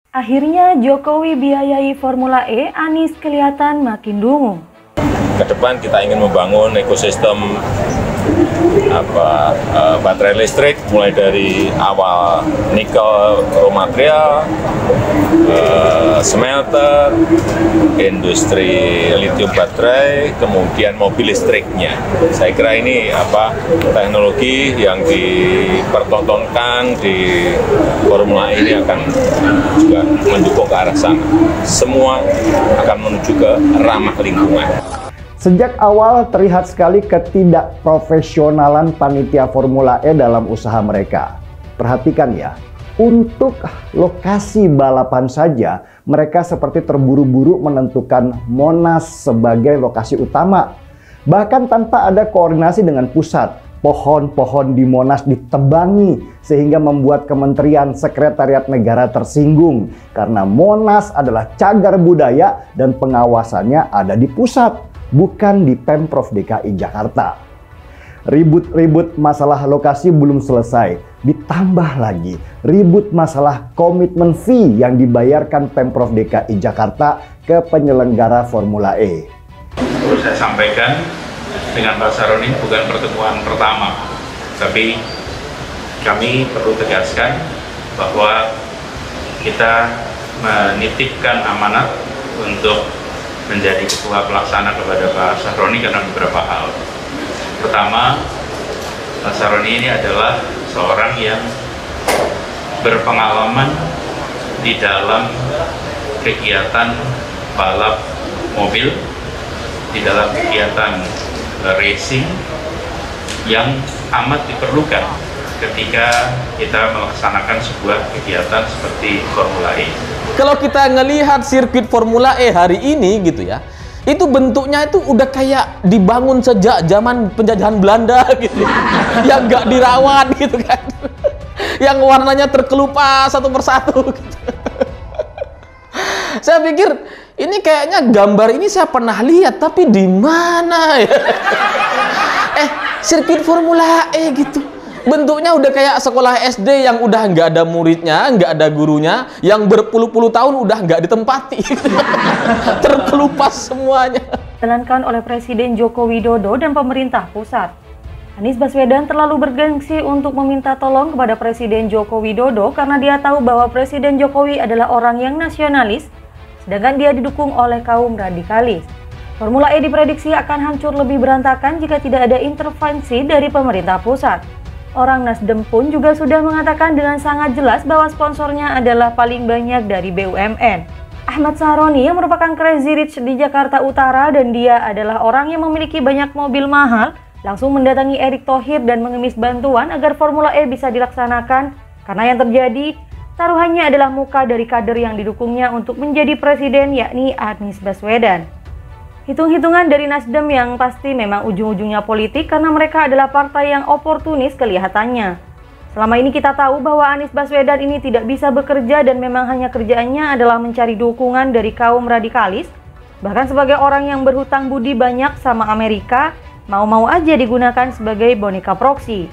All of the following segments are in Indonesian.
Akhirnya Jokowi biayai Formula E, Anies kelihatan makin dungu. Ke depan kita ingin membangun ekosistem baterai listrik, mulai dari awal nikel raw material, smelter, industri lithium baterai, kemudian mobil listriknya. Saya kira ini teknologi yang dipertontonkan di Formula E ini akan juga mendukung ke arah sana. Semua akan menuju ke ramah lingkungan. Sejak awal terlihat sekali ketidakprofesionalan panitia Formula E dalam usaha mereka. Perhatikan ya, untuk lokasi balapan saja mereka seperti terburu-buru menentukan Monas sebagai lokasi utama. Bahkan tanpa ada koordinasi dengan pusat, pohon-pohon di Monas ditebangi sehingga membuat Kementerian Sekretariat Negara tersinggung karena Monas adalah cagar budaya dan pengawasannya ada di pusat, bukan di Pemprov DKI Jakarta. Ribut-ribut masalah lokasi belum selesai, ditambah lagi ribut masalah komitmen fee yang dibayarkan Pemprov DKI Jakarta ke penyelenggara Formula E. Perlu saya sampaikan, dengan Pak Saroni bukan pertemuan pertama, tapi kami perlu tegaskan bahwa kita menitipkan amanat untuk menjadi ketua pelaksana kepada Pak Saroni karena beberapa hal. Pertama, Pak Saroni ini adalah seorang yang berpengalaman di dalam kegiatan balap mobil, di dalam kegiatan racing yang amat diperlukan ketika kita melaksanakan sebuah kegiatan seperti Formula E. Kalau kita ngelihat sirkuit Formula E hari ini gitu ya, itu bentuknya itu udah kayak dibangun sejak zaman penjajahan Belanda gitu, yang nggak dirawat gitu kan, yang warnanya terkelupas satu persatu gitu. Saya pikir ini kayaknya gambar ini saya pernah lihat, tapi di mana ya? Sirkuit Formula E gitu. Bentuknya udah kayak sekolah SD yang udah nggak ada muridnya, nggak ada gurunya, yang berpuluh-puluh tahun udah nggak ditempati. Terkelupas semuanya. Dijalankan oleh Presiden Joko Widodo dan pemerintah pusat. Anies Baswedan terlalu bergengsi untuk meminta tolong kepada Presiden Joko Widodo karena dia tahu bahwa Presiden Jokowi adalah orang yang nasionalis, sedangkan dia didukung oleh kaum radikalis. Formula E diprediksi akan hancur lebih berantakan jika tidak ada intervensi dari pemerintah pusat. Orang Nasdem pun juga sudah mengatakan dengan sangat jelas bahwa sponsornya adalah paling banyak dari BUMN. Ahmad Saroni yang merupakan Crazy Rich di Jakarta Utara dan dia adalah orang yang memiliki banyak mobil mahal, langsung mendatangi Erick Thohir dan mengemis bantuan agar Formula E bisa dilaksanakan karena yang terjadi taruhannya adalah muka dari kader yang didukungnya untuk menjadi presiden, yakni Anies Baswedan. Hitung-hitungan dari Nasdem yang pasti memang ujung-ujungnya politik karena mereka adalah partai yang oportunis kelihatannya. Selama ini kita tahu bahwa Anies Baswedan ini tidak bisa bekerja dan memang hanya kerjaannya adalah mencari dukungan dari kaum radikalis. Bahkan sebagai orang yang berhutang budi banyak sama Amerika, mau-mau aja digunakan sebagai boneka proksi.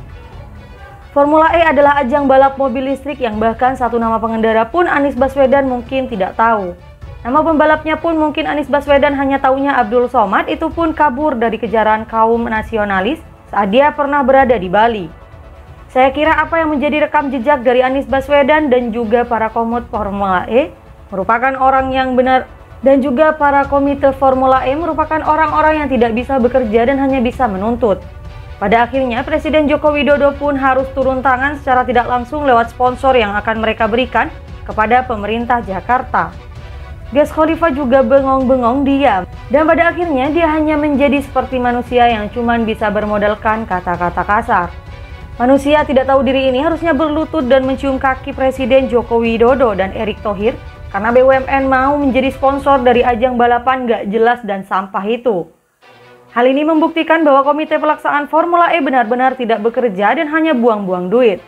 Formula E adalah ajang balap mobil listrik yang bahkan satu nama pengendara pun Anies Baswedan mungkin tidak tahu. Nama pembalapnya pun mungkin Anies Baswedan hanya taunya Abdul Somad, itu pun kabur dari kejaran kaum nasionalis saat dia pernah berada di Bali. Saya kira apa yang menjadi rekam jejak dari Anies Baswedan dan juga para komut Formula E merupakan orang yang benar, dan juga para komite Formula E merupakan orang-orang yang tidak bisa bekerja dan hanya bisa menuntut. Pada akhirnya Presiden Joko Widodo pun harus turun tangan secara tidak langsung lewat sponsor yang akan mereka berikan kepada pemerintah Jakarta. Gas Khalifah juga bengong-bengong diam, dan pada akhirnya dia hanya menjadi seperti manusia yang cuman bisa bermodalkan kata-kata kasar. Manusia tidak tahu diri ini harusnya berlutut dan mencium kaki Presiden Joko Widodo dan Erick Thohir karena BUMN mau menjadi sponsor dari ajang balapan gak jelas dan sampah itu. Hal ini membuktikan bahwa komite pelaksanaan Formula E benar-benar tidak bekerja dan hanya buang-buang duit.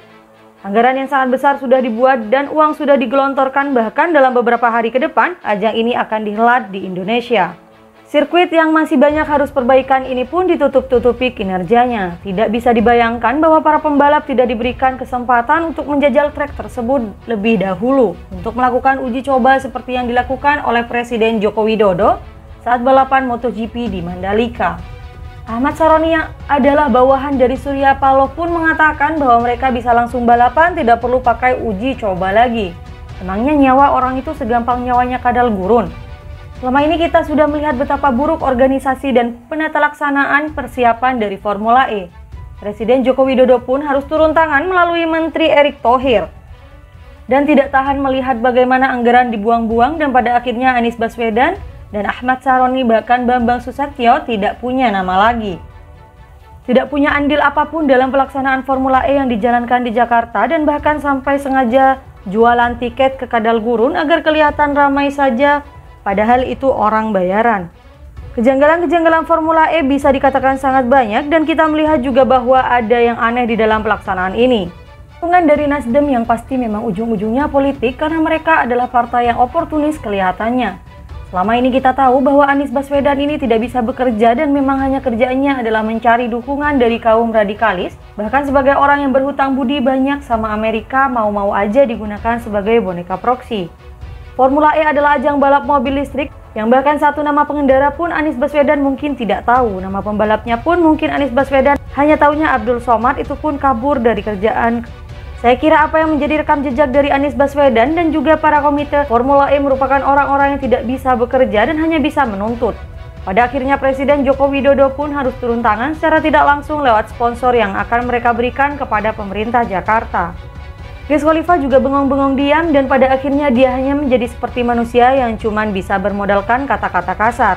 Anggaran yang sangat besar sudah dibuat dan uang sudah digelontorkan, bahkan dalam beberapa hari ke depan ajang ini akan dihelat di Indonesia. Sirkuit yang masih banyak harus perbaikan ini pun ditutup-tutupi kinerjanya. Tidak bisa dibayangkan bahwa para pembalap tidak diberikan kesempatan untuk menjajal trek tersebut lebih dahulu untuk melakukan uji coba seperti yang dilakukan oleh Presiden Joko Widodo saat balapan MotoGP di Mandalika. Ahmad Saroni yang adalah bawahan dari Surya Paloh pun mengatakan bahwa mereka bisa langsung balapan, tidak perlu pakai uji coba lagi. Emangnya nyawa orang itu segampang nyawanya kadal gurun? Selama ini kita sudah melihat betapa buruk organisasi dan penata laksanaan persiapan dari Formula E. Presiden Joko Widodo pun harus turun tangan melalui Menteri Erick Thohir. Dan tidak tahan melihat bagaimana anggaran dibuang-buang dan pada akhirnya Anies Baswedan dan Ahmad Saroni bahkan Bambang Susatyo tidak punya nama lagi. Tidak punya andil apapun dalam pelaksanaan Formula E yang dijalankan di Jakarta dan bahkan sampai sengaja jualan tiket ke kadal gurun agar kelihatan ramai saja. Padahal itu orang bayaran. Kejanggalan-kejanggalan Formula E bisa dikatakan sangat banyak dan kita melihat juga bahwa ada yang aneh di dalam pelaksanaan ini. Dukungan dari Nasdem yang pasti memang ujung-ujungnya politik karena mereka adalah partai yang oportunis kelihatannya. Selama ini kita tahu bahwa Anies Baswedan ini tidak bisa bekerja dan memang hanya kerjaannya adalah mencari dukungan dari kaum radikalis. Bahkan sebagai orang yang berhutang budi banyak sama Amerika mau-mau aja digunakan sebagai boneka proksi. Formula E adalah ajang balap mobil listrik yang bahkan satu nama pengendara pun Anies Baswedan mungkin tidak tahu. Nama pembalapnya pun mungkin Anies Baswedan hanya tahunya Abdul Somad, itu pun kabur dari kerjaan. Saya kira apa yang menjadi rekam jejak dari Anies Baswedan dan juga para komite Formula E merupakan orang-orang yang tidak bisa bekerja dan hanya bisa menuntut. Pada akhirnya Presiden Joko Widodo pun harus turun tangan secara tidak langsung lewat sponsor yang akan mereka berikan kepada pemerintah Jakarta. Wiz Khalifa juga bengong-bengong diam dan pada akhirnya dia hanya menjadi seperti manusia yang cuman bisa bermodalkan kata-kata kasar.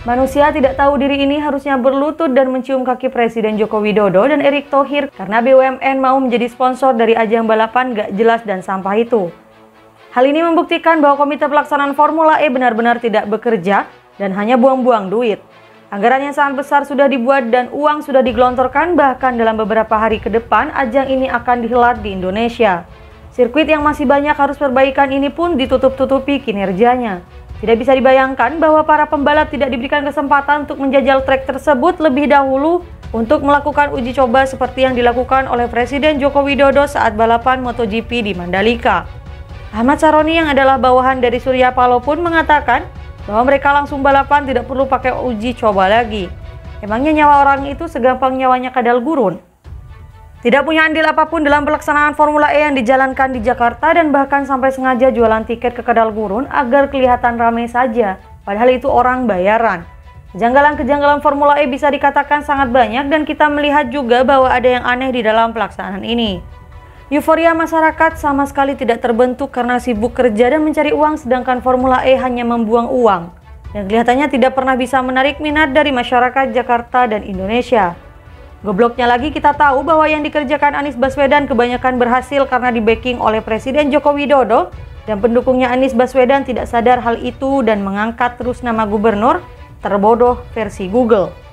Manusia tidak tahu diri ini harusnya berlutut dan mencium kaki Presiden Joko Widodo dan Erick Thohir karena BUMN mau menjadi sponsor dari ajang balapan gak jelas dan sampah itu. Hal ini membuktikan bahwa komite pelaksanaan Formula E benar-benar tidak bekerja dan hanya buang-buang duit. Anggaran yang sangat besar sudah dibuat dan uang sudah digelontorkan, bahkan dalam beberapa hari ke depan ajang ini akan dihelat di Indonesia. Sirkuit yang masih banyak harus perbaikan ini pun ditutup-tutupi kinerjanya. Tidak bisa dibayangkan bahwa para pembalap tidak diberikan kesempatan untuk menjajal trek tersebut lebih dahulu untuk melakukan uji coba seperti yang dilakukan oleh Presiden Joko Widodo saat balapan MotoGP di Mandalika. Ahmad Saroni yang adalah bawahan dari Surya Paloh pun mengatakan bahwa mereka langsung balapan, tidak perlu pakai uji coba lagi. Emangnya nyawa orang itu segampang nyawanya kadal gurun? Tidak punya andil apapun dalam pelaksanaan Formula E yang dijalankan di Jakarta dan bahkan sampai sengaja jualan tiket ke kadal gurun agar kelihatan ramai saja. Padahal itu orang bayaran. Kejanggalan-kejanggalan Formula E bisa dikatakan sangat banyak dan kita melihat juga bahwa ada yang aneh di dalam pelaksanaan ini. Euforia masyarakat sama sekali tidak terbentuk karena sibuk kerja dan mencari uang, sedangkan Formula E hanya membuang uang. Dan kelihatannya tidak pernah bisa menarik minat dari masyarakat Jakarta dan Indonesia. Gobloknya lagi kita tahu bahwa yang dikerjakan Anies Baswedan kebanyakan berhasil karena di-backing oleh Presiden Joko Widodo dan pendukungnya Anies Baswedan tidak sadar hal itu dan mengangkat terus nama gubernur terbodoh versi Google.